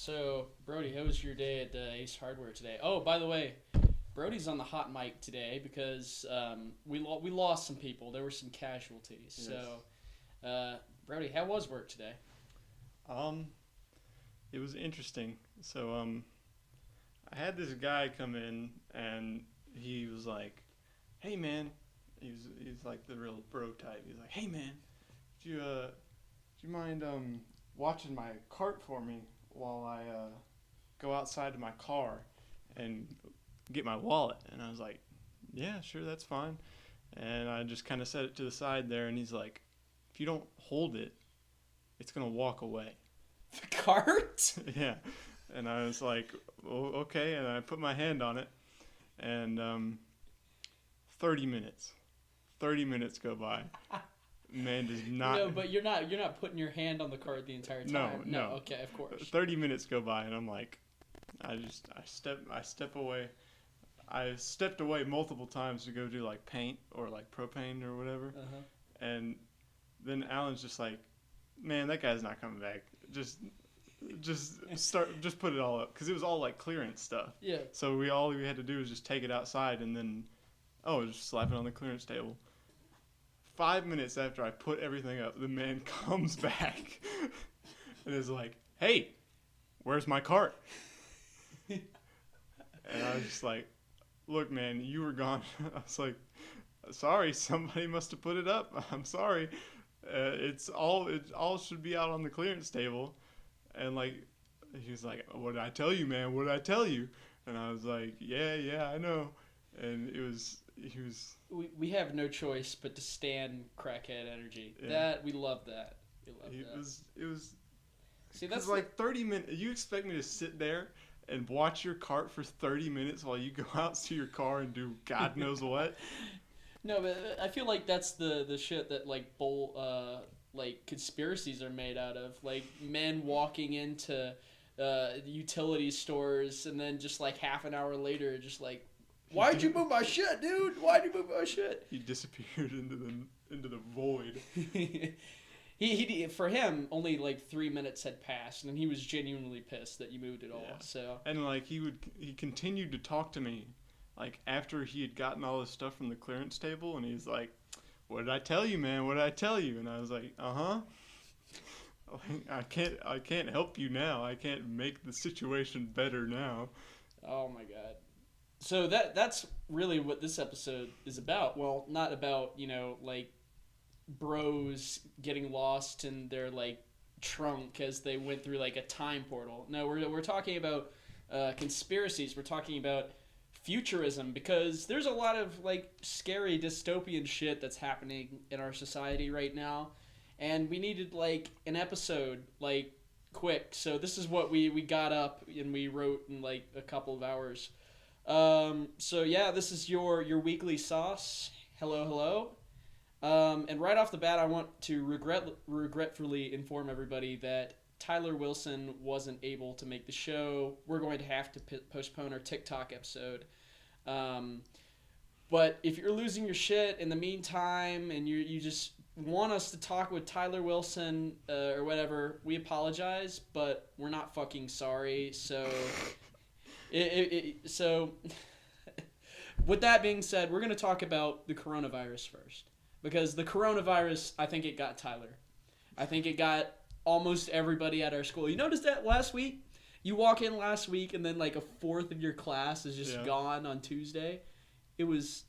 So, Brody, how was your day at Ace Hardware today? Oh, by the way, Brody's on the hot mic today because we lost some people. There were some casualties. Yes. So, Brody, how was work today? Um, it was interesting. I had this guy come in and he was like, "Hey man," he's like the real bro type. He's like, "Hey man, do you mind watching my cart for me while I go outside to my car and get my wallet?" And I was like, "Yeah, sure, that's fine." And I just kind of set it to the side there, and he's like, "If you don't hold it, it's gonna walk away." The cart? Yeah. And I was like, "Oh, okay." And I put my hand on it, and 30 minutes. 30 minutes go by. Man does not. No, but you're not putting your hand on the cart the entire time. No. Okay, of course. 30 minutes go by, and I'm like, I step away. I stepped away multiple times to go do like paint or like propane or whatever. Uh-huh. And then Alan's just like, "Man, that guy's not coming back. Just put it all up," because it was all like clearance stuff. Yeah. So all we had to do was just take it outside and then, just slap it on the clearance table. 5 minutes after I put everything up, the man comes back and is like, "Hey, where's my cart?" And I was just like, "Look, man, you were gone." I was like, "Sorry, somebody must have put it up. I'm sorry. It all should be out on the clearance table." And like, he was like, "What did I tell you, man? What did I tell you?" And I was like, "Yeah, I know." And he was. We have no choice but to stand crackhead energy. Yeah. That we love that. We love that. It was. See, That's that's like 30 minutes. You expect me to sit there and watch your cart for 30 minutes while you go out to your car and do God knows what? No, but I feel like that's the shit that like conspiracies are made out of. Like men walking into utility stores and then just like half an hour later, just like, "Why'd you move my shit, dude? Why'd you move my shit?" He disappeared into the void. He for him only like 3 minutes had passed and he was genuinely pissed that you moved it all. Yeah. So And like he continued to talk to me, like after he had gotten all this stuff from the clearance table, and he's like, "What did I tell you, man? What did I tell you?" And I was like, "Uh-huh." Like, I can't help you now. I can't make the situation better now. oh my god. So that's really what this episode is about. Well, not about, like bros getting lost in their like trunk as they went through like a time portal. No, we're talking about conspiracies. We're talking about futurism because there's a lot of like scary dystopian shit that's happening in our society right now, and we needed like an episode like quick. So this is what we got up and we wrote in like a couple of hours. So yeah, this is your weekly sauce. Hello. And right off the bat, I want to regretfully inform everybody that Tyler Wilson wasn't able to make the show. We're going to have to postpone our TikTok episode. But if you're losing your shit in the meantime and you just want us to talk with Tyler Wilson or whatever, we apologize, but we're not fucking sorry. So, so with that being said, we're going to talk about the coronavirus first. Because the coronavirus, I think it got Tyler. I think it got almost everybody at our school. You noticed that last week? You walk in last week and then like a fourth of your class is just gone on Tuesday. It was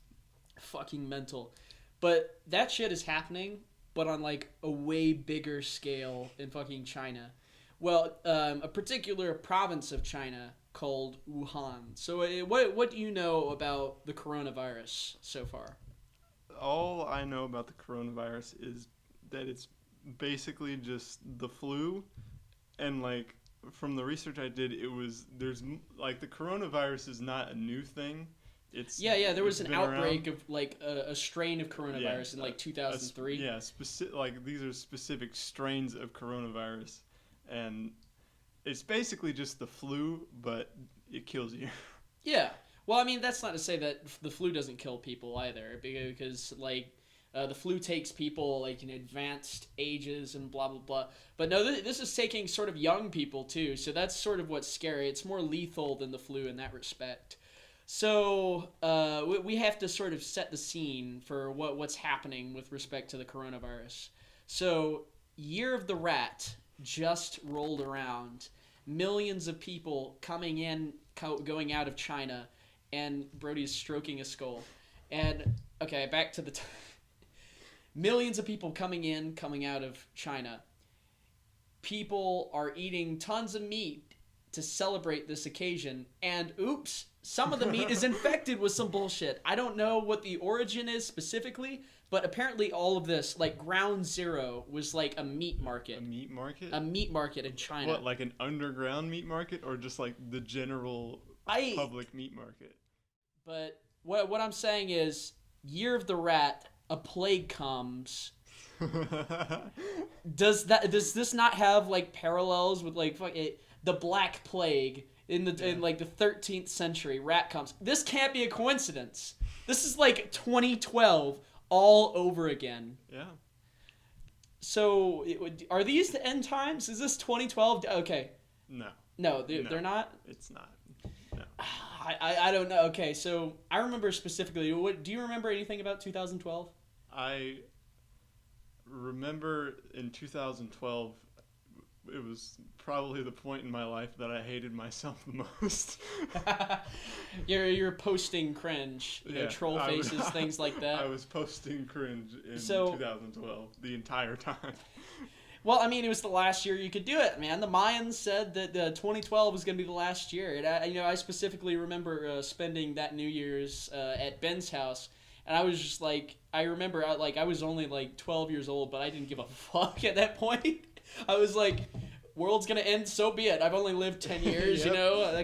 fucking mental. But that shit is happening, but on like a way bigger scale in fucking China. Well, a particular province of China called Wuhan. So what do you know about the coronavirus so far? All I know about the coronavirus is that it's basically just the flu, and like from the research I did, there's like the coronavirus is not a new thing. There was an outbreak around. of like a strain of coronavirus in like 2003. Like these are specific strains of coronavirus, and it's basically just the flu, but it kills you. Yeah. Well, I mean, that's not to say that the flu doesn't kill people either, because like The flu takes people like in advanced ages and blah blah blah. But no, this is taking sort of young people too. So that's sort of what's scary. It's more lethal than the flu in that respect. So we have to sort of set the scene for what's happening with respect to the coronavirus. So Year of the Rat just rolled around. Millions of people coming in, going out of China, and Brody is stroking a skull. And okay, back to the millions of people coming in, coming out of China. People are eating tons of meat to celebrate this occasion, and oops, some of the meat is infected with some bullshit. I don't know what the origin is specifically, but apparently all of this, like Ground Zero, was like a meat market. A meat market? A meat market in China. What, like an underground meat market, or just like the general public meat market? But what I'm saying is, Year of the Rat, a plague comes. Does this not have like parallels with like the Black Plague in like the 13th century? Rat comes. This can't be a coincidence. This is like 2012 all over again. Yeah. So are these the end times? Is this 2012? Okay. No, they're not. It's not. No. I don't know. Okay, so I remember specifically. Do you remember anything about 2012? I remember in 2012, it was probably the point in my life that I hated myself the most. You're posting cringe, troll faces, things like that. I was posting cringe in 2012 the entire time. Well, I mean, it was the last year you could do it, man. The Mayans said that 2012 was going to be the last year. And I specifically remember spending that New Year's at Ben's house, and I was just like, I remember, I was only like 12 years old, but I didn't give a fuck at that point. I was like, world's going to end, so be it. I've only lived 10 years, you know?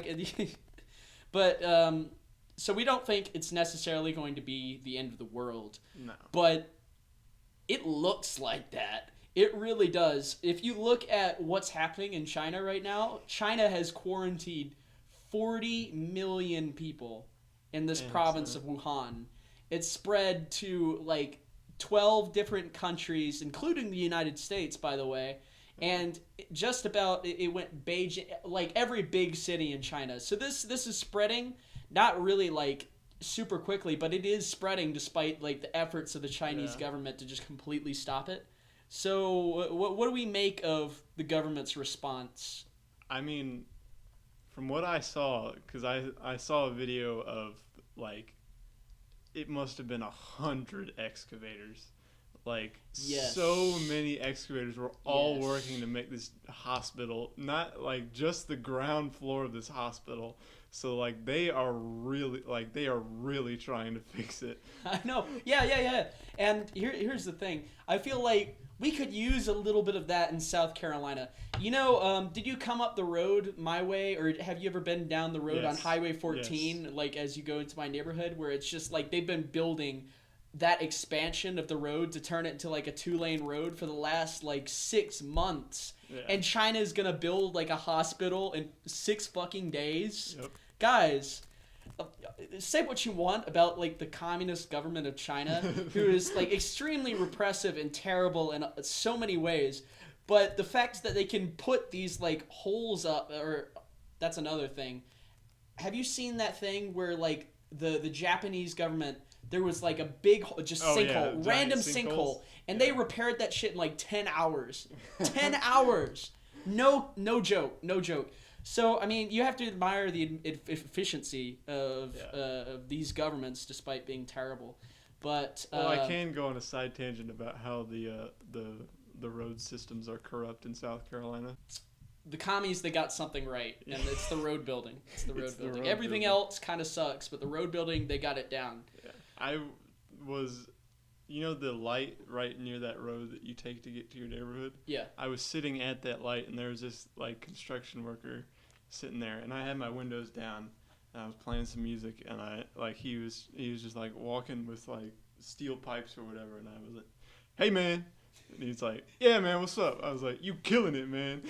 But, so we don't think it's necessarily going to be the end of the world. No. But it looks like that. It really does. If you look at what's happening in China right now, China has quarantined 40 million people in this province of Wuhan. It's spread to like 12 different countries, including the United States, by the way. And just about, it went Beijing, like every big city in China. So this is spreading, not really like super quickly, but it is spreading despite like the efforts of the Chinese government to just completely stop it. So what do we make of the government's response? I mean, from what I saw, because I saw a video of like, it must have been 100 excavators. Like, so many excavators were all working to make this hospital, not like just the ground floor of this hospital. So like they are really trying to fix it. I know. Yeah. And here's the thing. I feel like we could use a little bit of that in South Carolina. You know, did you come up the road my way, or have you ever been down the road on Highway 14, like as you go into my neighborhood, where it's just like they've been building that expansion of the road to turn it into like a 2-lane road for the last like 6 months. Yeah. And China is going to build like a hospital in 6 fucking days. Yep. Guys, say what you want about like the communist government of China, who is like extremely repressive and terrible in so many ways. But the fact that they can put these like holes up, or that's another thing. Have you seen that thing where like the Japanese government, there was like a big sinkhole, random sinkhole, and they repaired that shit in like 10 hours. 10 hours. No joke. So, I mean, you have to admire the efficiency of these governments, despite being terrible. But I can go on a side tangent about how the road systems are corrupt in South Carolina. The commies, they got something right, and it's the road building. It's the road building. Everything else kind of sucks, but the road building, they got it down. Yeah. I was, the light right near that road that you take to get to your neighborhood? Yeah. I was sitting at that light, and there was this, like, construction worker sitting there, and I had my windows down, and I was playing some music, and he was just, like, walking with, like, steel pipes or whatever, and I was like, "Hey, man." And he's like, "Yeah, man, what's up?" I was like, "You killing it, man."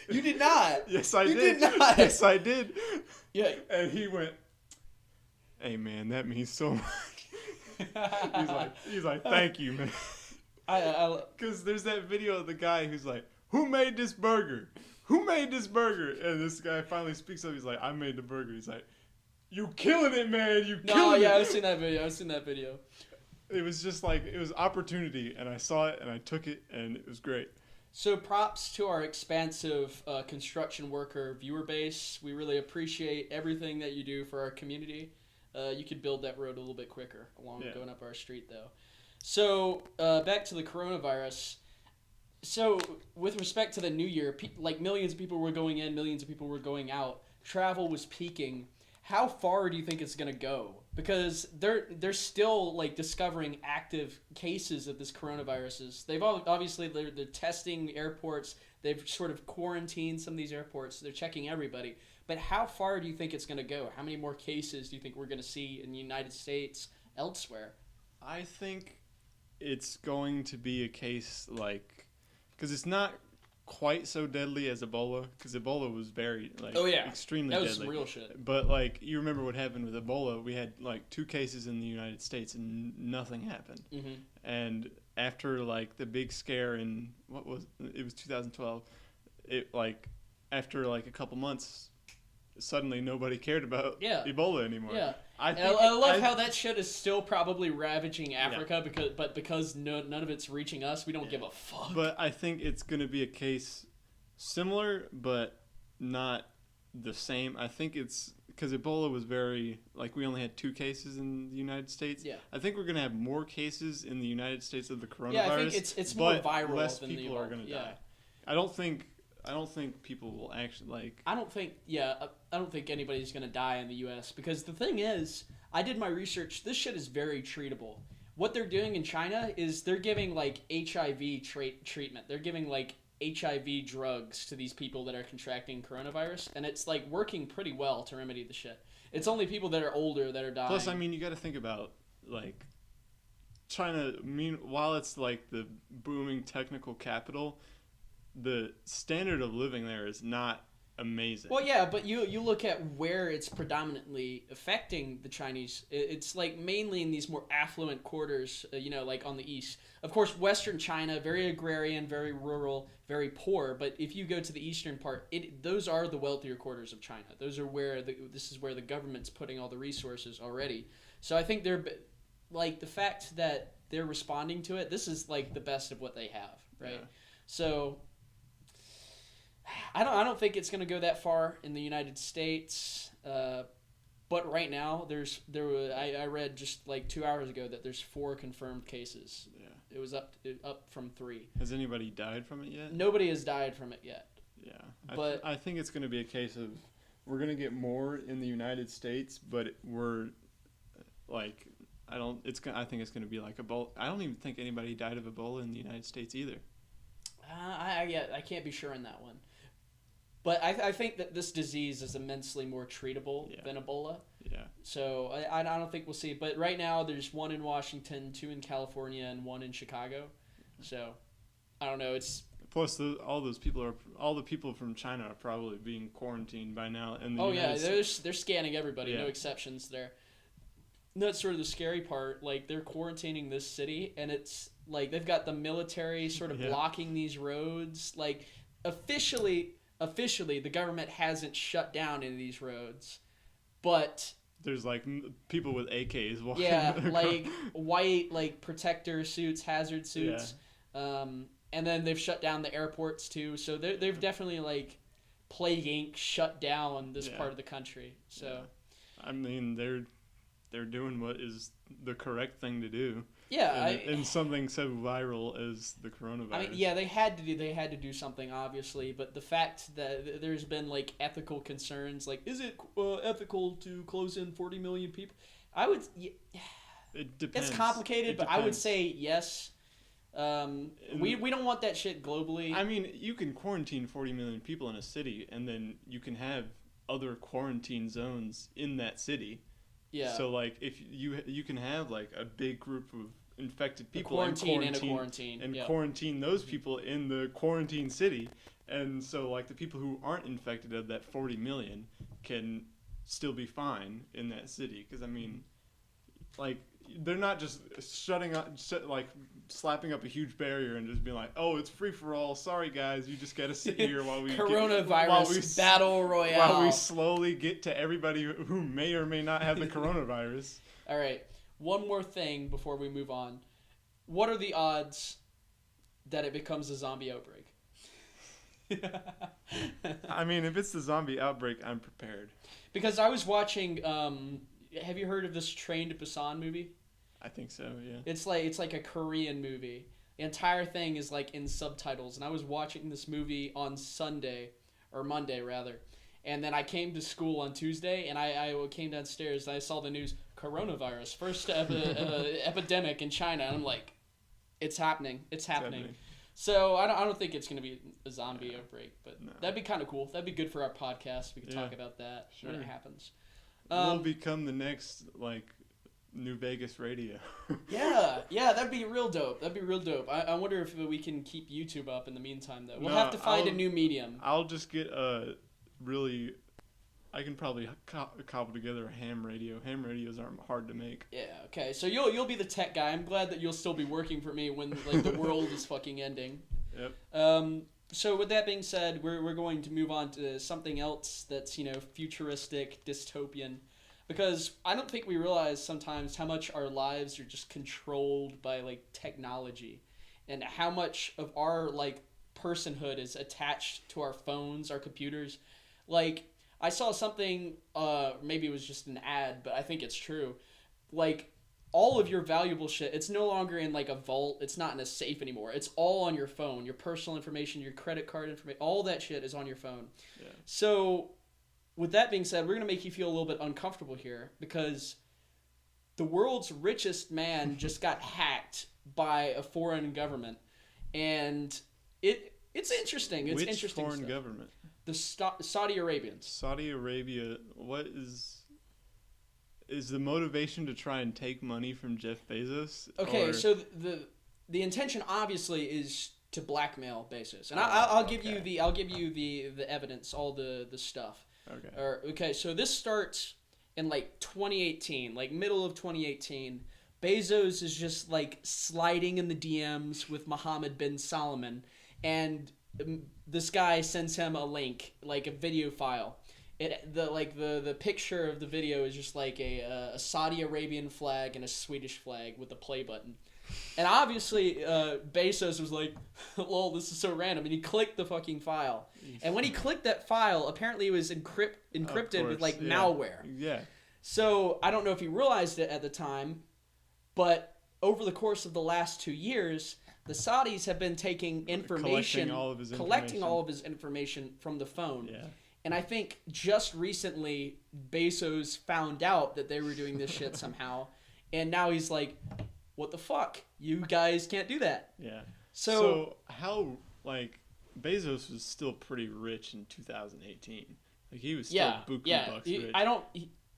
You did not. Yes, I did. You did not. Yes, I did. Yeah. And he went, "Hey, man, that means so much." he's like, thank you, man. Because there's that video of the guy who's like, who made this burger? Who made this burger? And this guy finally speaks up. He's like, I made the burger. He's like, you killing it, man. You killing it. I've seen that video. It was just like, it was opportunity, and I saw it, and I took it, and it was great. So props to our expansive construction worker viewer base. We really appreciate everything that you do for our community. You could build that road a little bit quicker going up our street, though. So back to the coronavirus. So with respect to the new year, like millions of people were going in, millions of people were going out. Travel was peaking. How far do you think it's going to go? Because they're still like discovering active cases of this coronavirus. They've obviously they're testing airports. They've sort of quarantined some of these airports. They're checking everybody. But how far do you think it's going to go? How many more cases do you think we're going to see in the United States, elsewhere? I think it's going to be a case like, because it's not quite so deadly as Ebola, because Ebola was very extremely deadly. That was some real shit. But like, you remember what happened with Ebola? We had like 2 cases in the United States and nothing happened. Mm-hmm. And after like the big scare in it was 2012, it like after like a couple months, suddenly nobody cared about Ebola anymore. Yeah. I love how that shit is still probably ravaging Africa because none of it's reaching us, we don't give a fuck. But I think it's going to be a case similar, but not the same. I think it's because Ebola was very, like, we only had 2 cases in the United States. Yeah. I think we're going to have more cases in the United States of the coronavirus. Yeah, I think it's more viral less than people are going to die. I don't think people will actually like. I don't think anybody's gonna die in the U.S. because the thing is, I did my research. This shit is very treatable. What they're doing in China is they're giving like HIV treatment. They're giving like HIV drugs to these people that are contracting coronavirus, and it's like working pretty well to remedy the shit. It's only people that are older that are dying. Plus, I mean, you got to think about like China. While it's like the booming technical capital, the standard of living there is not amazing. Well, yeah, but you look at where it's predominantly affecting the Chinese. It's like mainly in these more affluent quarters, like on the east. Of course, Western China, very agrarian, very rural, very poor. But if you go to the eastern part, those are the wealthier quarters of China. Those are where this is where the government's putting all the resources already. So I think they're like the fact that they're responding to it. This is like the best of what they have, right? Yeah. So I don't think it's going to go that far in the United States. But right now, I read just like 2 hours ago that there's 4 confirmed cases. Yeah. It was up from 3. Has anybody died from it yet? Nobody has died from it yet. Yeah. But I think it's going to be a case of we're going to get more in the United States, but we're like I think it's going to be like Ebola. I don't even think anybody died of Ebola in the United States either. I can't be sure on that one. But I think that this disease is immensely more treatable than Ebola. Yeah. So I don't think we'll see. But right now there's 1 in Washington, 2 in California, and 1 in Chicago. So I don't know. It's plus all the people from China are probably being quarantined by now. And they're scanning everybody, no exceptions there. And that's sort of the scary part. Like they're quarantining this city, and it's like they've got the military sort of blocking these roads. Like officially, the government hasn't shut down any of these roads, but there's like people with AKs walking. Yeah, like white like protector suits, hazard suits, and then they've shut down the airports too. So they've definitely like Plague Inc. shut down this part of the country. So I mean they're doing what is the correct thing to do. Yeah, and something so viral as the coronavirus. I mean, they had to do something, obviously, but the fact that there's been like ethical concerns, like is it ethical to close in 40 million people? It depends. It's complicated, but I would say yes. We don't want that shit globally. I mean, you can quarantine 40 million people in a city, and then you can have other quarantine zones in that city. Yeah. So like if you can have like a big group of infected people quarantine those people in the quarantine city, and so like the people who aren't infected of that 40 million can still be fine in that city, because I mean like they're not just like slapping up a huge barrier and just being like, oh, it's free for all. Sorry guys, you just gotta sit here while we coronavirus battle royale. While we slowly get to everybody who may or may not have the coronavirus. All right, one more thing before we move on. What are the odds that it becomes a zombie outbreak? I mean, if it's the zombie outbreak, I'm prepared. Because I was watching. Have you heard of this Train to Busan movie? I think so. Yeah. It's like a Korean movie. The entire thing is like in subtitles, and I was watching this movie on Sunday or Monday rather, and then I came to school on Tuesday, and I came downstairs and I saw the news: coronavirus, first epidemic in China, and I'm like, it's happening. It's happening. So I don't think it's gonna be a zombie outbreak, but that'd be kind of cool. That'd be good for our podcast. We could talk about that when it happens. We'll become the next New Vegas radio. yeah, that'd be real dope. I wonder if we can keep YouTube up in the meantime though. We'll have to find a new medium. I'll just get I can probably cobble together a ham radio. Ham radios aren't hard to make. Yeah, okay. So you'll be the tech guy. I'm glad that you'll still be working for me when the world is fucking ending. Yep. So with that being said, we're going to move on to something else that's, futuristic, dystopian. Because I don't think we realize sometimes how much our lives are just controlled by technology, and how much of our personhood is attached to our phones, our computers. I saw something, maybe it was just an ad, but I think it's true. All of your valuable shit, it's no longer in a vault. It's not in a safe anymore. It's all on your phone. Your personal information, your credit card information, all that shit is on your phone. Yeah. So with that being said, we're going to make you feel a little bit uncomfortable here, because the world's richest man just got hacked by a foreign government. And it's interesting. It's Which interesting foreign stuff. government? The Saudi Arabians. Saudi Arabia, what is the motivation to try and take money from Jeff Bezos? Okay, so the intention obviously is to blackmail Bezos, and I'll give you the evidence, all the stuff. Okay. So this starts in 2018, middle of 2018. Bezos is just sliding in the DMs with Mohammed bin Salman, and this guy sends him a link, a video file. The picture of the video is just a Saudi Arabian flag and a Swedish flag with the play button. And obviously, Bezos was like, lol, this is so random. And he clicked the fucking file. And when he clicked that file, apparently it was encrypted with malware. Yeah. So I don't know if he realized it at the time, but over the course of the last 2 years, the Saudis have been taking information, collecting all of his information from the phone. Yeah. And I think just recently, Bezos found out that they were doing this shit somehow. And now he's like, what the fuck? You guys can't do that. Yeah. So how, Bezos was still pretty rich in 2018. He was still buku bucks rich.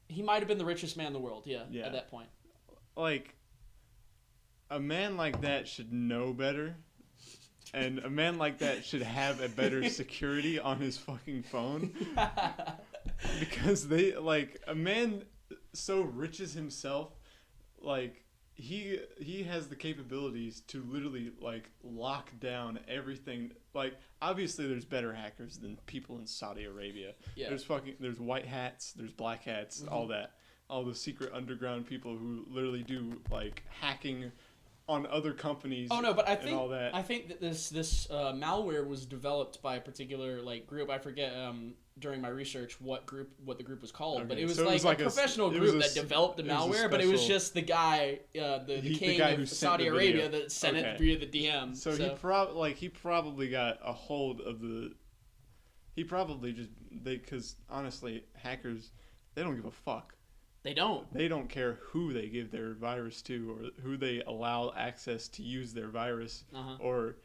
He might have been the richest man in the world, at that point. A man like that should know better, and a man like that should have a better security on his fucking phone, because a man so rich as himself, he has the capabilities to literally lock down everything. Obviously there's better hackers than people in Saudi Arabia. Yeah. There's white hats, there's black hats, all that. All the secret underground people who literally do hacking on other companies. Oh no, but I think that this malware was developed by a particular group. I forget during my research what the group was called, but it was a professional group that developed the malware. But it was just the guy, the king of Saudi Arabia that sent it via the DM. So he probably got a hold of the. He probably because honestly, hackers, they don't give a fuck. They don't. They don't care who they give their virus to or who they allow access to use their virus, or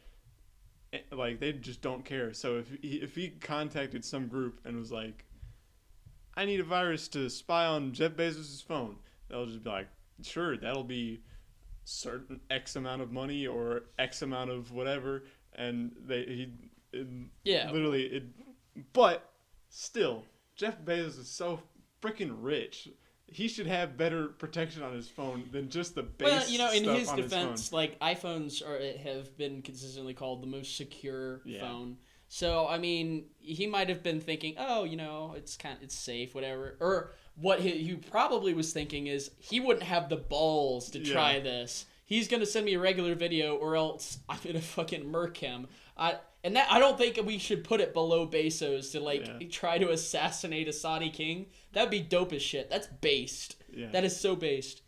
they just don't care. So if he contacted some group and was like, I need a virus to spy on Jeff Bezos' phone, they'll just be like, sure, that'll be certain X amount of money or X amount of whatever, and but still, Jeff Bezos is so freaking rich. he should have better protection on his phone than just the base Well, you know, in stuff his on defense, his phone. like iPhones have been consistently called the most secure Yeah. phone. So I mean, he might have been thinking, oh, you know, it's safe, whatever. Or what he probably was thinking is he wouldn't have the balls to try this. He's gonna send me a regular video, or else I'm gonna fucking murk him. I don't think we should put it below Bezos to try to assassinate a Saudi king. That'd be dope as shit. That's based. Yeah. That is so based.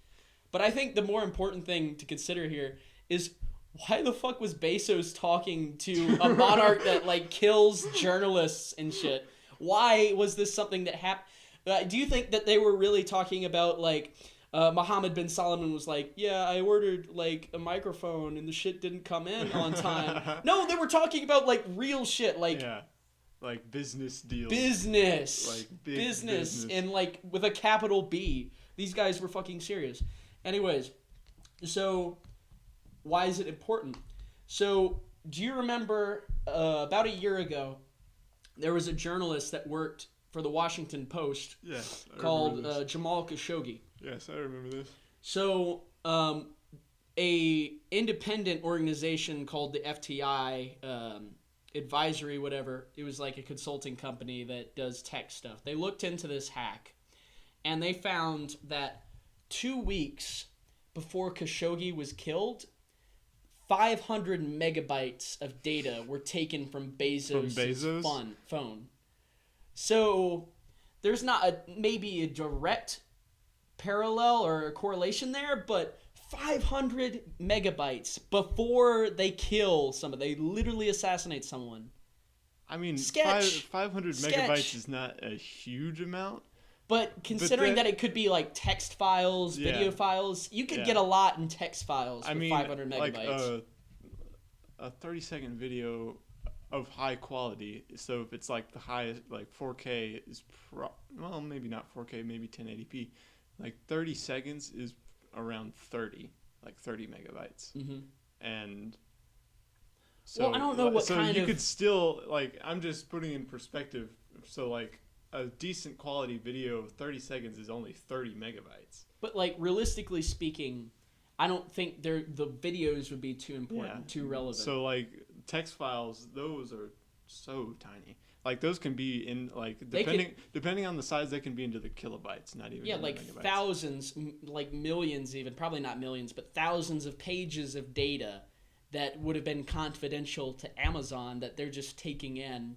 But I think the more important thing to consider here is why the fuck was Bezos talking to a monarch that like kills journalists and shit? Why was this something that happened? Do you think that they were really talking about like Mohammed bin Salman was like, yeah, I ordered like a microphone and the shit didn't come in on time? No, they were talking about like real shit, like like business deals, like big business, and like with a capital B. These guys were fucking serious. Anyways, so why is it important? So do you remember about a year ago, there was a journalist that worked for the Washington Post called Jamal Khashoggi. Yes, I remember this. So, a independent organization called the FTI, advisory, whatever. It was like a consulting company that does tech stuff. They looked into this hack, and they found that 2 weeks before Khashoggi was killed, 500 megabytes of data were taken from Bezos' phone. So, there's not maybe a direct parallel or a correlation there, but 500 megabytes before they kill somebody. They literally assassinate someone. I mean, Sketch. 500 megabytes is not a huge amount. But considering that it could be like text files, video files, you could get a lot in text files for 500 megabytes. Like a 30-second video of high quality. So if it's like the highest, like 4K is well, maybe not 4K, maybe 1080p. Like 30 seconds is around 30 megabytes. Mm-hmm. And so I don't know what kind you of... could still, like, I'm just putting in perspective. So like a decent quality video of 30 seconds is only 30 megabytes. But like realistically speaking, I don't think the videos would be too important, too relevant. So like text files, those are so tiny. Like those can be in like depending on the size, they can be into the kilobytes, not even like megabytes. Thousands, like millions, even probably not millions, but thousands of pages of data that would have been confidential to Amazon that they're just taking in.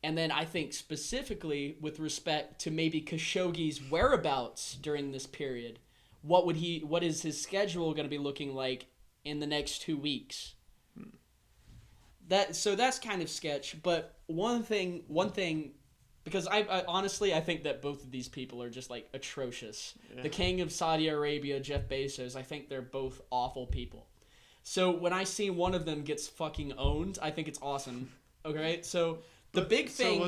And then I think specifically with respect to maybe Khashoggi's whereabouts during this period, what is his schedule going to be looking like in the next 2 weeks? So that's kind of sketch, but one thing, because I honestly, I think that both of these people are just like atrocious. Yeah. The king of Saudi Arabia, Jeff Bezos, I think they're both awful people. So when I see one of them gets fucking owned, I think it's awesome. Okay, so the big thing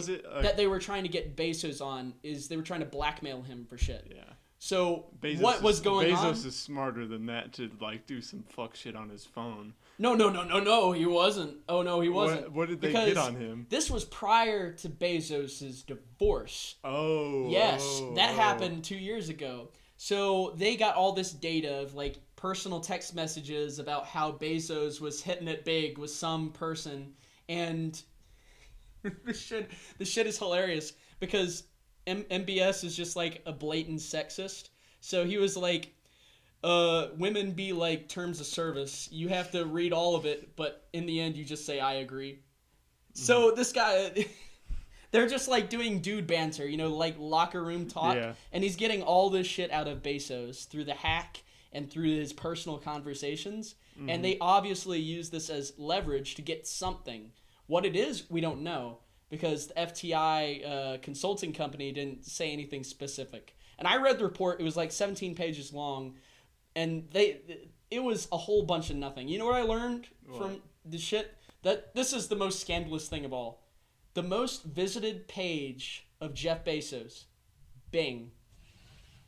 that they were trying to get Bezos on is they were trying to blackmail him for shit. Yeah. So what was going on? Bezos is smarter than that to like do some fuck shit on his phone. No, he wasn't. Oh, no, he wasn't. What did they get on him? This was prior to Bezos' divorce. Oh. Yes, that happened 2 years ago. So they got all this data of like personal text messages about how Bezos was hitting it big with some person. And this shit is hilarious because MBS is just like a blatant sexist. So he was like, women be like terms of service. You have to read all of it, but in the end you just say, I agree. So this guy, they're just like doing dude banter, like locker room talk. Yeah. And he's getting all this shit out of Bezos through the hack and through his personal conversations. Mm-hmm. And they obviously use this as leverage to get something. What it is, we don't know, because the FTI consulting company didn't say anything specific. And I read the report. It was like 17 pages long. And it was a whole bunch of nothing. You know what I learned from the shit? That this is the most scandalous thing of all. The most visited page of Jeff Bezos, Bing.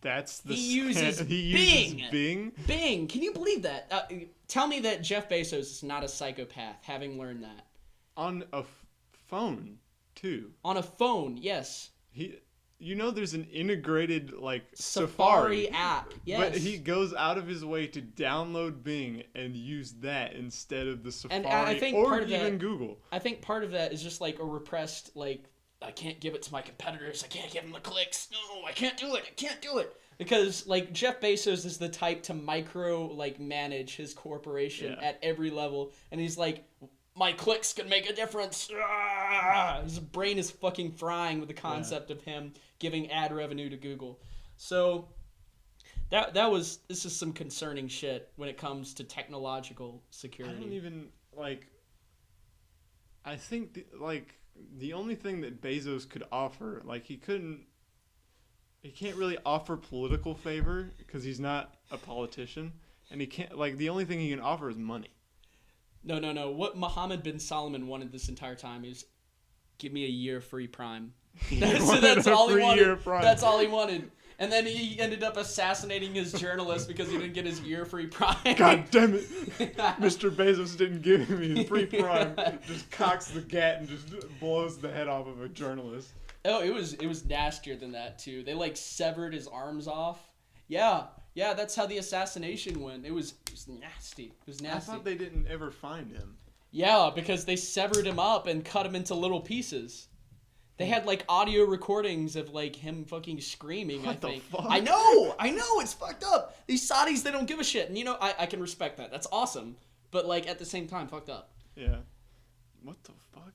That's the he uses Bing. Bing. Can you believe that? Tell me that Jeff Bezos is not a psychopath, having learned that. On a phone, too. On a phone, yes. there's an integrated like Safari app. Yes. But he goes out of his way to download Bing and use that instead of the Safari and I think or part of even that, Google. I think part of that is just like a repressed like I can't give it to my competitors. I can't give them the clicks. No, I can't do it. I can't do it. Because like Jeff Bezos is the type to micro like manage his corporation at every level, and he's like, my clicks can make a difference. Ah! His brain is fucking frying with the concept of him giving ad revenue to Google. So this is some concerning shit when it comes to technological security. I don't even like. I think the only thing that Bezos could offer, like he can't really offer political favor because he's not a politician, and he can't the only thing he can offer is money. No. What Mohammed bin Salman wanted this entire time is, give me a year free Prime. That's all he wanted. That's all he wanted. And then he ended up assassinating his journalist because he didn't get his year free Prime. God damn it. Mr. Bezos didn't give me free Prime. Just cocks the gat and just blows the head off of a journalist. Oh, it was nastier than that too. They like severed his arms off. Yeah, that's how the assassination went. It was nasty. It was nasty. I thought they didn't ever find him. Yeah, because they severed him up and cut him into little pieces. They had like audio recordings of like him fucking screaming. What I think. The fuck? I know, it's fucked up. These Saudis, they don't give a shit, and I can respect that. That's awesome, but like at the same time, fucked up. Yeah. What the fuck?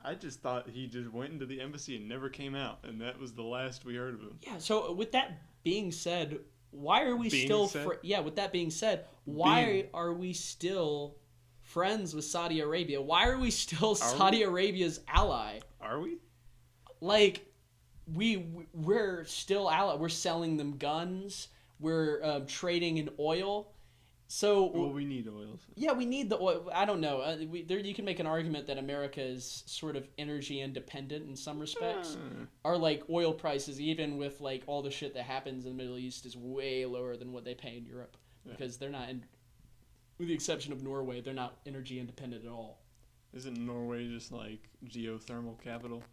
I just thought he just went into the embassy and never came out, and that was the last we heard of him. Yeah. So with that being said, why are we with that being said, why are we still friends with Saudi Arabia? Why are we still Saudi Arabia's ally? Are we? Like, we're still ally. We're selling them guns. We're trading in oil. So we need oil. Yeah, we need the oil. I don't know. You can make an argument that America is sort of energy independent in some respects. Our like oil prices, even with like all the shit that happens in the Middle East, is way lower than what they pay in Europe because they're not, with the exception of Norway, they're not energy independent at all. Isn't Norway just like geothermal capital?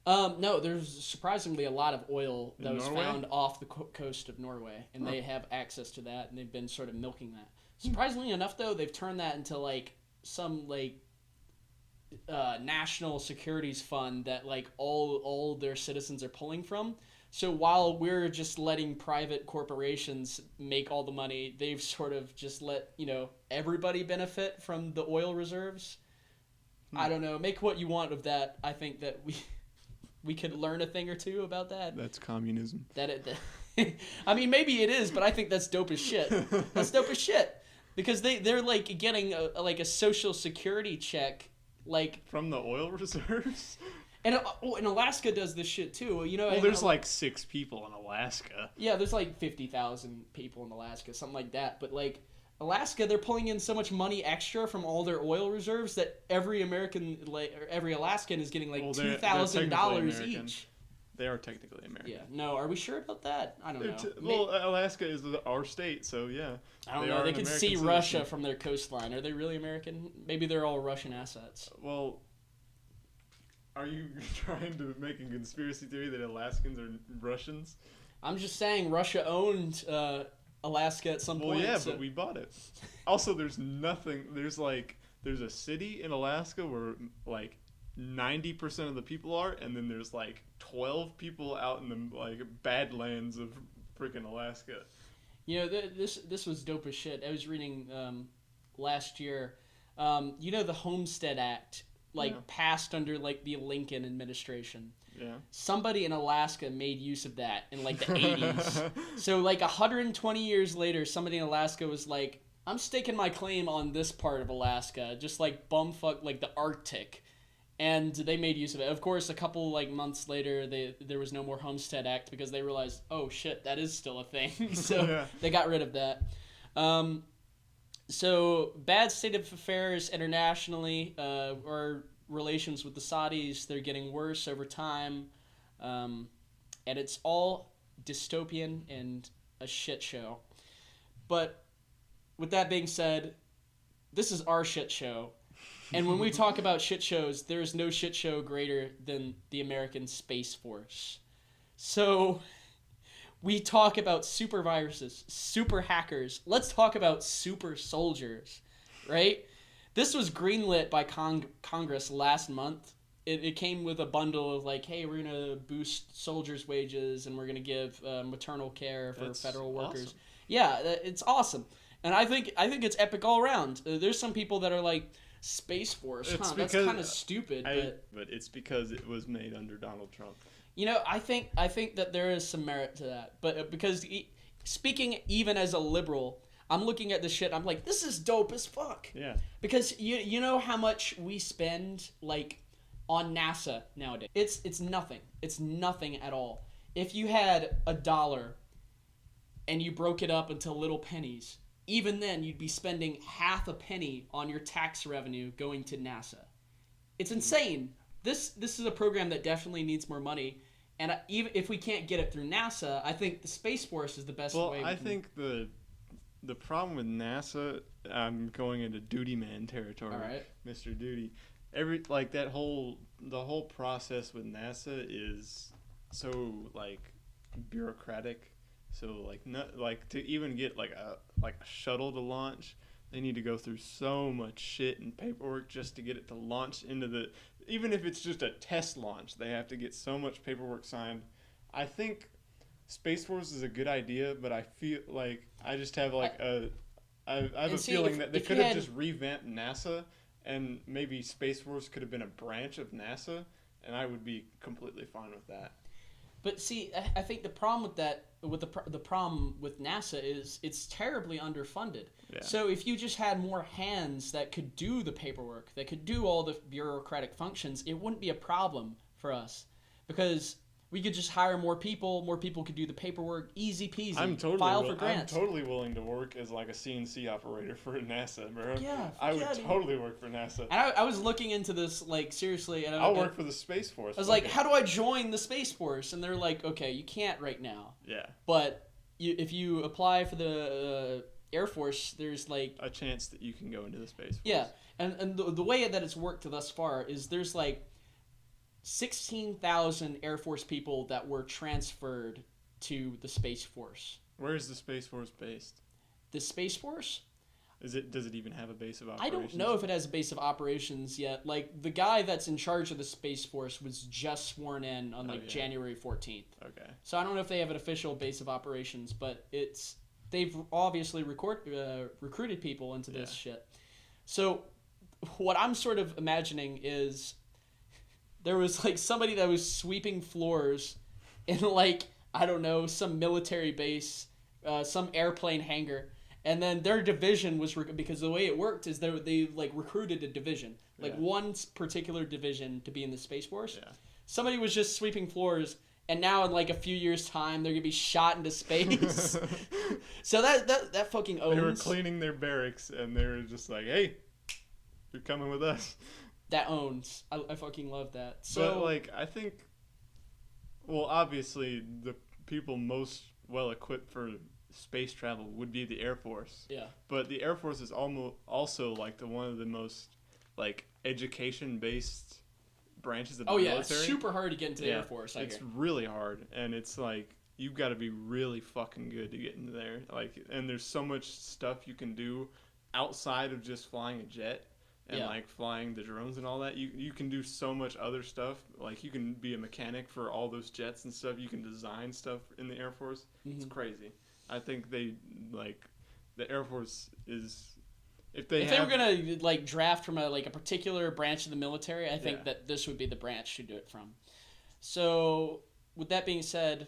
No, there's surprisingly a lot of oil that was found off the coast of Norway, and they have access to that, and they've been sort of milking that. Surprisingly enough, though, they've turned that into like some like national securities fund that like all their citizens are pulling from. So while we're just letting private corporations make all the money, they've sort of just let everybody benefit from the oil reserves. I don't know. Make what you want of that. I think that we could learn a thing or two about that. That's communism. I mean, maybe it is, but I think that's dope as shit. That's dope as shit. Because they're like getting a social security check, like from the oil reserves. And Alaska does this shit too. Well, there's like 6 people in Alaska. Yeah, there's like 50,000 people in Alaska, something like that. But like Alaska, they're pulling in so much money extra from all their oil reserves that every American, or every Alaskan, is getting like $2,000 each. They are technically American. Yeah. No, are we sure about that? I don't know. Alaska is our state, so yeah. I don't know. They can see Russia from their coastline. Are they really American? Maybe they're all Russian assets. Well, are you trying to make a conspiracy theory that Alaskans are Russians? I'm just saying Russia owned Alaska at some point. Well, yeah, but we bought it. Also, there's nothing. There's a city in Alaska where like 90% of the people are, and then there's like 12 people out in the like badlands of freaking Alaska. This was dope as shit. I was reading last year. The Homestead Act passed under like the Lincoln administration. Yeah. Somebody in Alaska made use of that in like the 80s. So like 120 years later, somebody in Alaska was like, I'm staking my claim on this part of Alaska, just like bumfuck like the Arctic. And they made use of it. Of course, a couple like months later, there was no more Homestead Act because they realized, oh shit, that is still a thing. So they got rid of that. So bad state of affairs internationally, or relations with the Saudis, they're getting worse over time. And it's all dystopian and a shit show. But with that being said, this is our shit show. And when we talk about shit shows, there's no shit show greater than the American Space Force. So we talk about super viruses, super hackers. Let's talk about super soldiers, right? This was greenlit by Congress last month. It came with a bundle of like, hey, we're going to boost soldiers' wages and we're going to give maternal care for federal workers. Awesome. Yeah, it's awesome. And I think it's epic all around. There's some people that are like, Space Force, that's kind of stupid. But it's because it was made under Donald Trump. You know, I think that there is some merit to that. But because speaking even as a liberal, I'm looking at this shit, I'm like, this is dope as fuck. Yeah. Because you know how much we spend like on NASA nowadays. It's nothing. It's nothing at all. If you had $1 and you broke it up into little pennies, even then you'd be spending half a penny on your tax revenue going to NASA. It's insane. This is a program that definitely needs more money, and even if we can't get it through NASA, I think the Space Force is the best way. Well, I think the problem with NASA, I'm going into duty man territory. All right. Mr. Duty. The whole process with NASA is so like bureaucratic. So to even get like a shuttle to launch, they need to go through so much shit and paperwork just to get it to launch into even if it's just a test launch, they have to get so much paperwork signed. I think Space Force is a good idea, but I feel like I just have I have a feeling that they could have just revamped NASA, and maybe Space Force could have been a branch of NASA, and I would be completely fine with that. But see, I think the problem with that, the problem with NASA is it's terribly underfunded. Yeah. So if you just had more hands that could do the paperwork, that could do all the bureaucratic functions, it wouldn't be a problem for us, because we could just hire more people could do the paperwork, easy peasy. File for grants. I'm totally willing to work as like a CNC operator for NASA, bro. Yeah, I would totally work for NASA. And I was looking into this like seriously, and I'll work for the Space Force. I was like, how do I join the Space Force? And they're like, okay, you can't right now. Yeah. But if you apply for the Air Force, there's like a chance that you can go into the Space Force. Yeah, and the way that it's worked thus far is there's like 16,000 Air Force people that were transferred to the Space Force. Where is the Space Force based? The Space Force? Does it even have a base of operations? I don't know if it has a base of operations yet. Like, the guy that's in charge of the Space Force was just sworn in on January 14th. Okay. So I don't know if they have an official base of operations, but they've obviously recruited people into this shit. So what I'm sort of imagining is there was like somebody that was sweeping floors in like, I don't know, some military base, some airplane hangar, and then their division was because the way it worked is they like recruited a division, like one particular division to be in the Space Force. Yeah. Somebody was just sweeping floors, and now in like a few years' time they're gonna be shot into space. So that fucking owns. They were cleaning their barracks, and they were just like, "Hey, you're coming with us." That owns. I fucking love that. So, but like, I think, well, obviously the people most well equipped for space travel would be the Air Force. Yeah. But the Air Force is also like one of the most like education based branches of the military. It's super hard to get into the Air Force. It's really hard, and it's like you've got to be really fucking good to get into there. Like, and there's so much stuff you can do outside of just flying a jet. And like flying the drones and all that, you can do so much other stuff. Like you can be a mechanic for all those jets and stuff. You can design stuff in the Air Force. Mm-hmm. It's crazy. I think the Air Force is if they were gonna like draft from a particular branch of the military, I think that this would be the branch to do it from. So with that being said,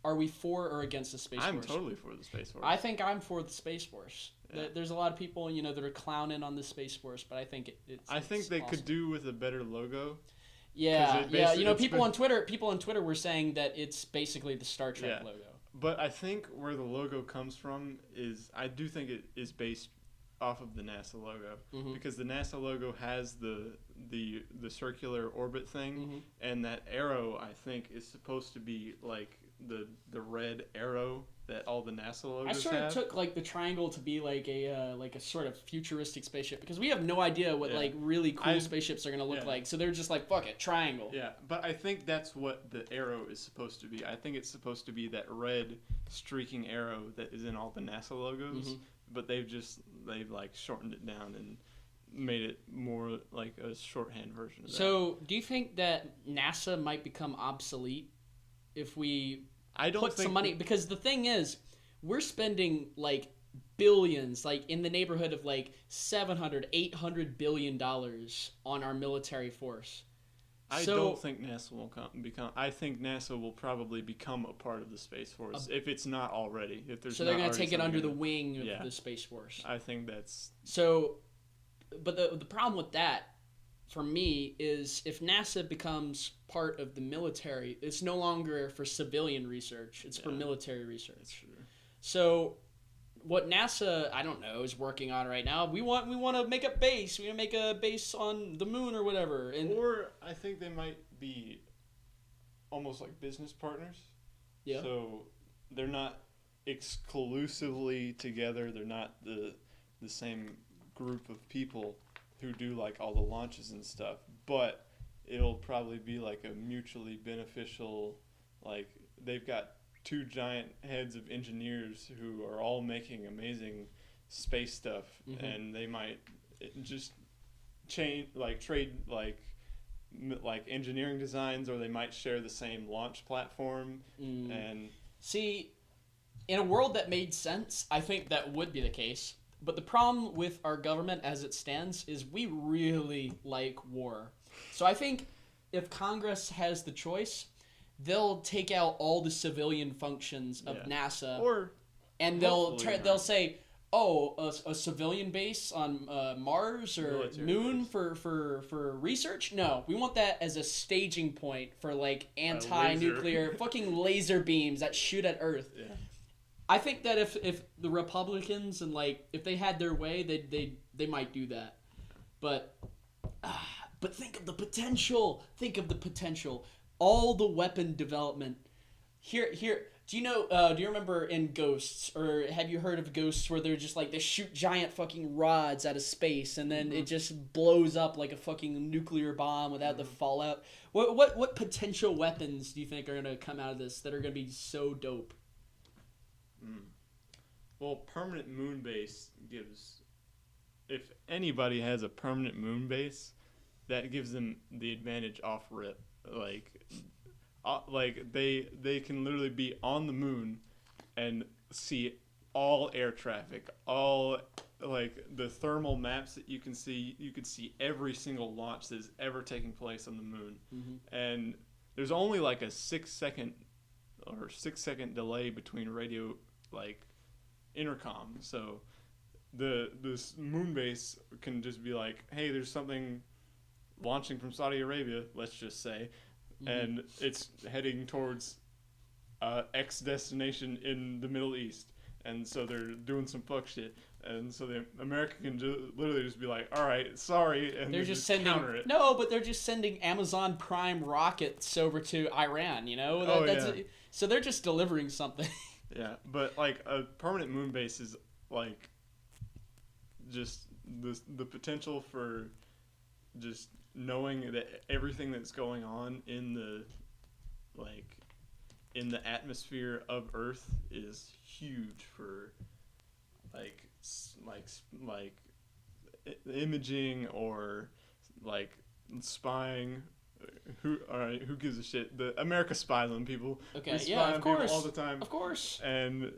are we for or against the Space Force? I'm totally for the Space Force. I think I'm for the Space Force. Yeah. There's a lot of people, that are clowning on the Space Force, but I think it's they awesome. Could do with a better logo. Yeah. People on Twitter were saying that it's basically the Star Trek logo. But I think where the logo comes from is I do think it is based off of the NASA logo, because the NASA logo has the circular orbit thing, and that arrow I think is supposed to be like the red arrow that all the NASA logos I sort of have. took like the triangle to be like a sort of futuristic spaceship because we have no idea what like really cool spaceships are gonna look like. So they're just like, fuck it, triangle. Yeah, but I think that's what the arrow is supposed to be. I think it's supposed to be that red streaking arrow that is in all the NASA logos. But they've like shortened it down and made it more like a shorthand version of that. So do you think that NASA might become obsolete if we put some money, because the thing is, we're spending like billions, like in the neighborhood of like 700, 800 billion dollars on our military force. I don't think NASA will become. I think NASA will probably become a part of the Space Force if it's not already. If there's so they're going to take it under the wing of the Space Force. I think that's so. But the problem with that, for me, is if NASA becomes part of the military, it's no longer for civilian research. It's for military research. That's true. So what NASA, I don't know, is working on right now, we want to make a base. We want to make a base on the moon or whatever. Or I think they might be almost like business partners. Yeah. So they're not exclusively together. They're not the same group of people who do like all the launches and stuff, but it'll probably be like a mutually beneficial, like they've got two giant heads of engineers who are all making amazing space stuff, and they might just trade engineering designs, or they might share the same launch platform. And see, in a world that made sense, I think that would be the case. But the problem with our government as it stands is we really like war. So I think if Congress has the choice, they'll take out all the civilian functions of NASA, and they'll say, oh, a civilian base on Mars or military Moon for research? No, we want that as a staging point for like anti-nuclear fucking laser beams that shoot at Earth. Yeah. I think that if the Republicans and like if they had their way, they might do that, but think of the potential. Think of the potential. All the weapon development. Here. Do you know? Do you remember in Ghosts, or have you heard of Ghosts where they're just like they shoot giant fucking rods out of space and then it just blows up like a fucking nuclear bomb without the fallout? What potential weapons do you think are gonna come out of this that are gonna be so dope? Well, permanent moon base gives, if anybody has a permanent moon base, that gives them the advantage off rip. Like they can literally be on the moon and see all air traffic, all like the thermal maps that you can see. You could see every single launch that is ever taking place on the moon, and there's only like a 6 second delay between radio like intercom. So this moon base can just be like, hey, there's something launching from Saudi Arabia, let's just say, and it's heading towards X destination in the Middle East, and so they're doing some fuck shit, and so the America can literally just be like, all right, sorry, and they're just sending counter it. No, but they're just sending Amazon Prime rockets over to Iran. You know, so they're just delivering something. Yeah, but like a permanent moon base is like just the potential for just knowing that everything that's going on in the atmosphere of Earth is huge for like imaging or like spying. Who gives a shit? The America spies on people. Okay, we spy yeah, on of course, people all the time. Of course. And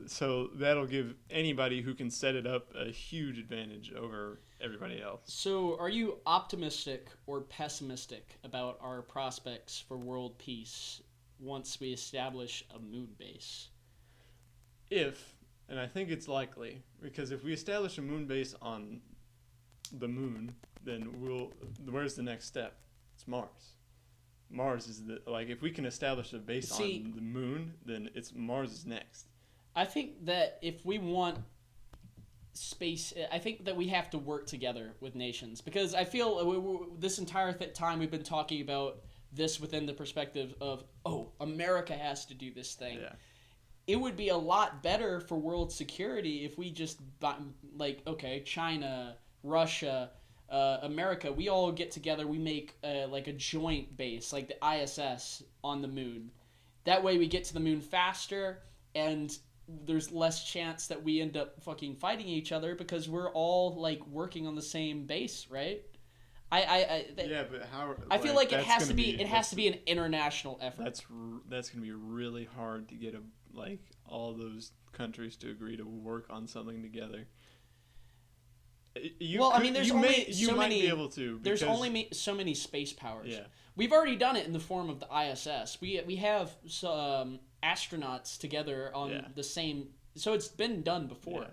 so that'll give anybody who can set it up a huge advantage over everybody else. So are you optimistic or pessimistic about our prospects for world peace once we establish a moon base? And I think it's likely, because if we establish a moon base on the moon, then where's the next step? It's Mars. Mars is if we can establish a base on the moon, then Mars is next. I think that if we want space, I think that we have to work together with nations, because I feel this entire time we've been talking about this within the perspective of, oh, America has to do this thing. Yeah. It would be a lot better for world security if we just, like, okay, China, Russia, America, we all get together, we make like a joint base, like the ISS on the moon. That way we get to the moon faster, and there's less chance that we end up fucking fighting each other because we're all like working on the same base, right? Yeah, but how? I feel like it that's has gonna to be it has to be an international effort. That's gonna be really hard to get all those countries to agree to work on something together. You I mean, there's only you so might many. be able to. There's only so many space powers. Yeah. We've already done it in the form of the ISS. We have astronauts together on the same. So it's been done before. Yeah.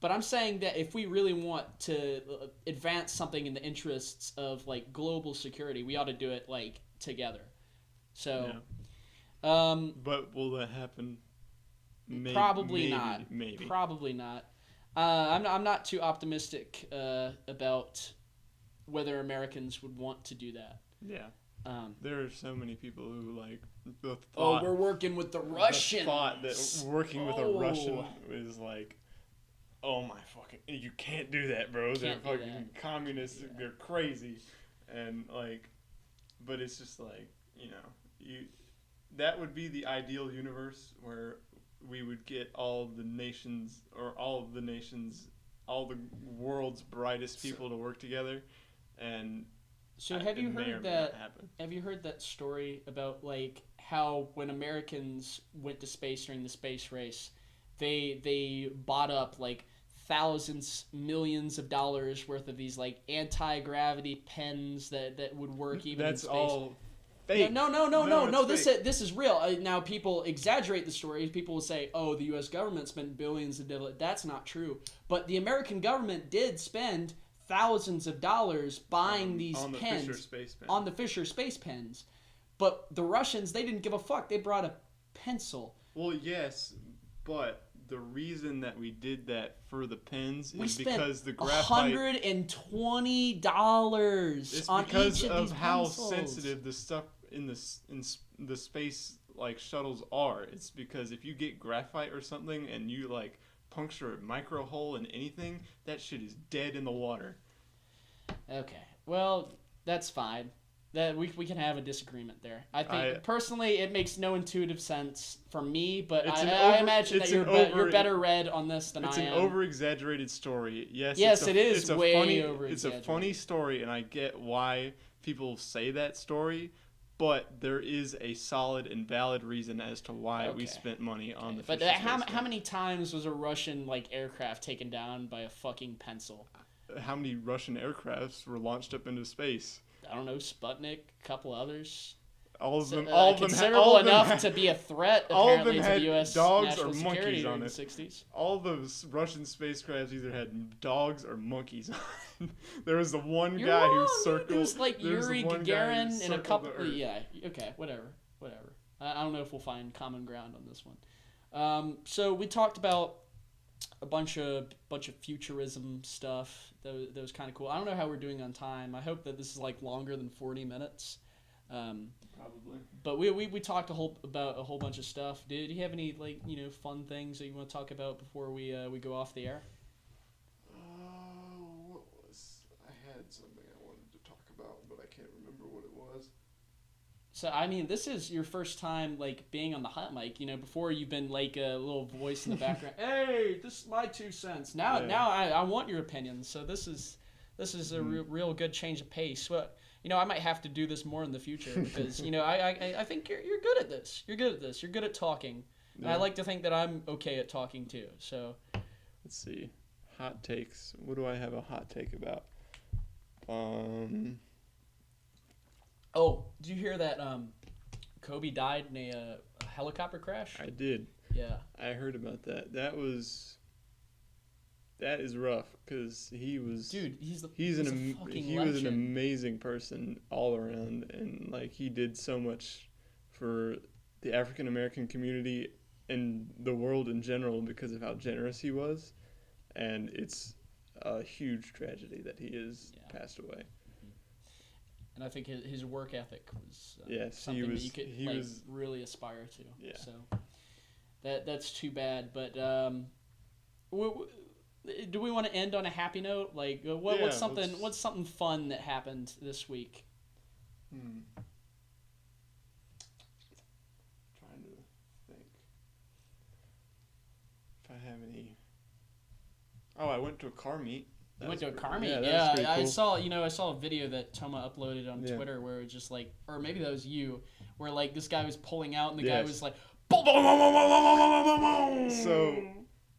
But I'm saying that if we really want to advance something in the interests of like global security, we ought to do it like together. So, but will that happen? Probably not. Maybe. Probably not. I'm not too optimistic about whether Americans would want to do that. Yeah. There are so many people who like the thought. Oh, we're working with the Russians. The thought that working with a Russian is like, oh my fucking, you can't do that, bro. They're fucking communists. Yeah. They're crazy, and like, but it's just like, that would be the ideal universe where we would get all the world's brightest people to work together, and so have you heard that story about like how when Americans went to space during the space race, they bought up like thousands, millions of dollars worth of these like anti-gravity pens that would work even in space. That's all fake. No. This is real. Now people exaggerate the story. People will say, "Oh, the U.S. government spent billions of dollars." That's not true. But the American government did spend thousands of dollars buying these pens on the Fisher space pens. But the Russians, they didn't give a fuck. They brought a pencil. Well, yes, but the reason that we did that for the pens is because the graphite $120 on each of these pencils. It's because of how sensitive the stuff in the space like shuttles are. It's because if you get graphite or something and you like puncture a micro hole in anything, that shit is dead in the water. Okay, well, that's fine. That we can have a disagreement there. I think personally it makes no intuitive sense for me, but I imagine that you're better read on this than I am. It's an over-exaggerated story. Yes, it is way over-exaggerated. It's a funny story, and I get why people say that story, but there is a solid and valid reason as to why we spent money on the Fisher space pen. How many times was a Russian like aircraft taken down by a fucking pencil? How many Russian aircrafts were launched up into space? I don't know, Sputnik, a couple others. All of them enough to be a threat. Apparently, to the U.S. dogs national or security monkeys on during it. the 60s. All those Russian spacecrafts either had dogs or monkeys on. There was the one guy who circled. It was like Yuri Gagarin and a couple. Yeah. Okay. Whatever. I don't know if we'll find common ground on this one. So we talked about a bunch of futurism stuff. That was kind of cool. I don't know how we're doing on time. I hope that this is like longer than 40 minutes. Probably. But we talked about a whole bunch of stuff. Did you have any like fun things that you want to talk about before we go off the air? I had something I wanted to talk about, but I can't remember what it was. So I mean, this is your first time like being on the hot mic. Before you've been like a little voice in the background. Hey, this is my 2 cents. Now I want your opinion. So this is a real good change of pace. Well, I might have to do this more in the future because I think you're good at this. You're good at this. You're good at talking. Yeah. And I like to think that I'm okay at talking too. So let's see, hot takes. What do I have a hot take about? Oh, did you hear that Kobe died in a helicopter crash? I did. Yeah. I heard about that. That is rough because he was. Dude, he was an amazing person all around, and like he did so much for the African American community and the world in general because of how generous he was, and it's a huge tragedy that he has passed away. and I think his work ethic was yes, something that you could really aspire to. Yeah. So that's too bad. But do we want to end on a happy note? Like, what's something fun that happened this week? Trying to think if I have any. Oh, I went to a car meet. You went to a car meet? Yeah, I cool. saw a video that Toma uploaded on Twitter where it was just like, or maybe that was you, where like this guy was pulling out and the guy was like, so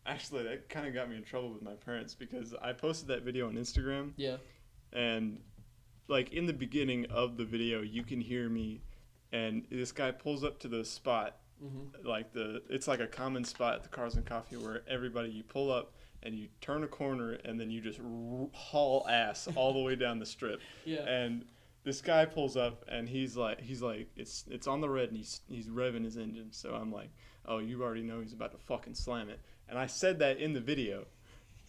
actually that kind of got me in trouble with my parents because I posted that video on Instagram. Yeah. And like in the beginning of the video, you can hear me, and this guy pulls up to the spot, like it's like a common spot at the Cars and Coffee where you pull up and you turn a corner and then you just haul ass all the way down the strip. Yeah. And this guy pulls up and he's like it's on the red and he's revving his engine. So I'm like, oh, you already know he's about to fucking slam it. And I said that in the video.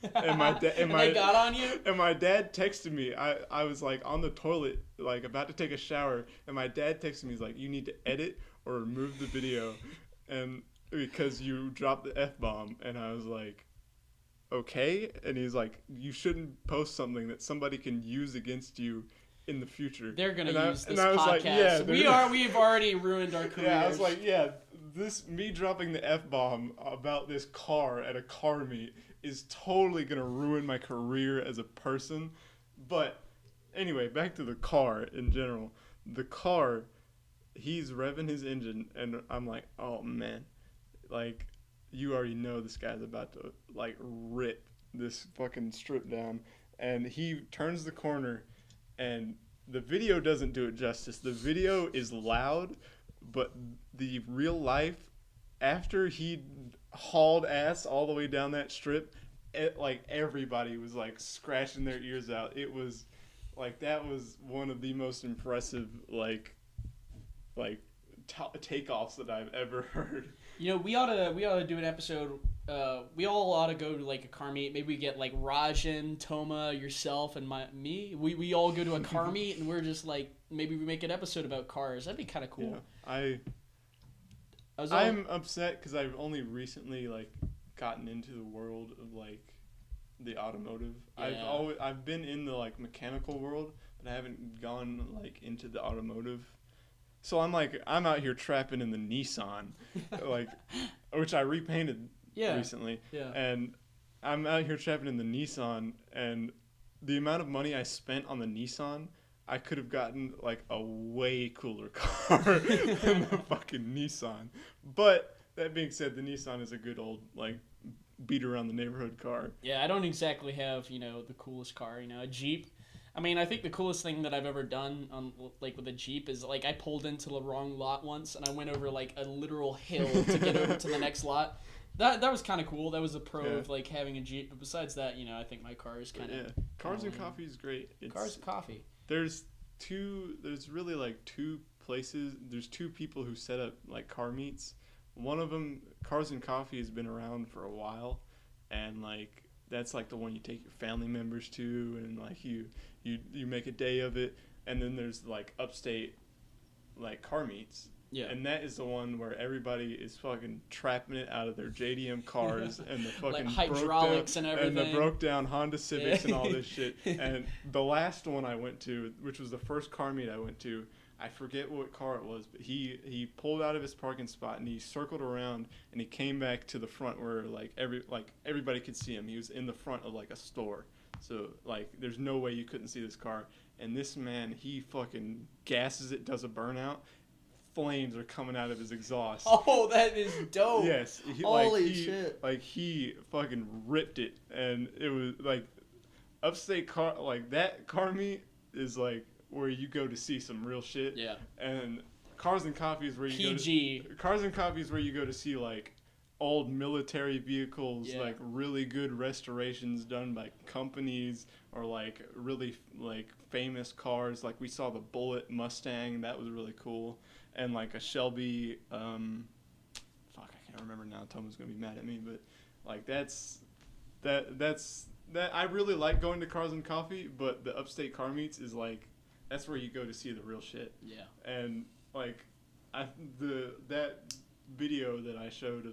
And they got on you? And my dad texted me. I was like on the toilet, like about to take a shower, and my dad texted me. He's like, you need to edit or remove the video, and because you dropped the F-bomb. And I was like, okay. And he's like, you shouldn't post something that somebody can use against you in the future. They're gonna use this podcast. Like, yeah, we've already ruined our careers. Yeah, I was like, me dropping the F-bomb about this car at a car meet is totally gonna ruin my career as a person. But anyway, back to the car in general. The car, he's revving his engine, and I'm like, oh man, like, you already know this guy's about to like rip this fucking strip down. And he turns the corner, and the video doesn't do it justice. The video is loud, but the real life, after he hauled ass all the way down that strip, like everybody was like scratching their ears out. It was like, that was one of the most impressive takeoffs that I've ever heard. You know, we ought to do an episode. We all ought to go to like a car meet. Maybe we get like Rajan, Toma, yourself, and me. We all go to a car meet, and we're just like, maybe we make an episode about cars. That'd be kind of cool. Yeah, I'm upset because I've only recently like gotten into the world of like the automotive. Yeah. I've been in the like mechanical world, but I haven't gone like into the automotive. So I'm out here trapping in the Nissan, like, which I repainted recently. Yeah. And I'm out here trapping in the Nissan, and the amount of money I spent on the Nissan, I could have gotten like a way cooler car than the fucking Nissan. But that being said, the Nissan is a good old like beat around the neighborhood car. Yeah, I don't exactly have, the coolest car, a Jeep. I mean, I think the coolest thing that I've ever done on like with a Jeep is like I pulled into the wrong lot once and I went over like a literal hill to get over to the next lot. That was kind of cool. That was a pro of like having a Jeep. But besides that, I think my car is kind of Cars and Coffee is great. Cars and Coffee. There's really like two places. There's two people who set up like car meets. One of them, Cars and Coffee, has been around for a while, and like that's like the one you take your family members to, and like you make a day of it. And then there's like upstate like car meets. Yeah. And that is the one where everybody is fucking trapping it out of their JDM cars and the fucking like hydraulics and everything. And the broke down Honda Civics and all this shit. And the last one I went to, which was the first car meet I went to, I forget what car it was, but he pulled out of his parking spot and he circled around and he came back to the front where like everybody could see him. He was in the front of like a store. So like there's no way you couldn't see this car. And this man, he fucking gasses it, does a burnout. Flames are coming out of his exhaust. Oh, that is dope. Yes. Holy shit. Like he fucking ripped it. And it was like upstate car, like that car meet is like where you go to see some real shit. Yeah. And Cars and Coffee is where you Cars and Coffee is where you go to see like old military vehicles, like really good restorations done by companies, or like really like famous cars. Like we saw the Bullitt Mustang, that was really cool, and like a Shelby. I can't remember now. Toma's gonna be mad at me, but like that's. I really like going to Cars and Coffee, but the upstate car meets is like that's where you go to see the real shit. Yeah. And like, that video that I showed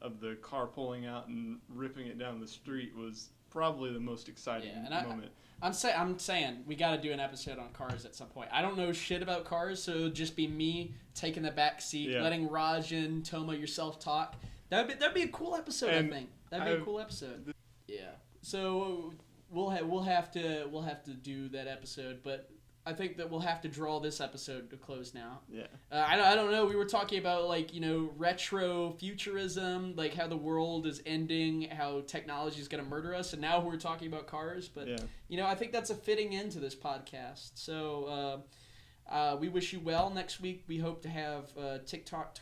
of the car pulling out and ripping it down the street was probably the most exciting moment. I'm saying we got to do an episode on cars at some point. I don't know shit about cars, so it'll just be me taking the back seat, letting Raj and Toma yourself talk. That'd be a cool episode. I think that'd be a cool episode. Yeah. So we'll have to do that episode, but I think that we'll have to draw this episode to close now. Yeah. I don't know. We were talking about like, you know, retro futurism, like how the world is ending, how technology is going to murder us, and now we're talking about cars. But you know, I think that's a fitting end to this podcast. So we wish you well. Next week we hope to have TikTok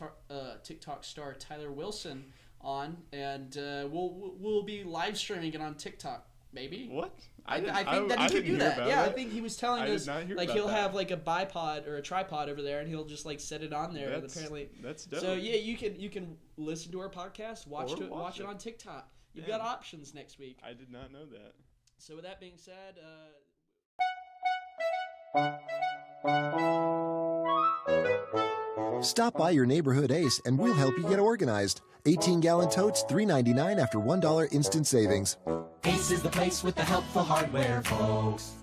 star Tyler Wilson on, and we'll be live streaming it on TikTok. Maybe. What? I think that he can do that. Yeah, I think he was telling us like he'll have like a bipod or a tripod over there, and he'll just like set it on there. Apparently, that's dope. So yeah, you can listen to our podcast, watch it on TikTok. You've got options next week. I did not know that. So with that being said, stop by your neighborhood Ace and we'll help you get organized. 18-gallon totes, $3.99 after $1 instant savings. Ace is the place with the helpful hardware, folks.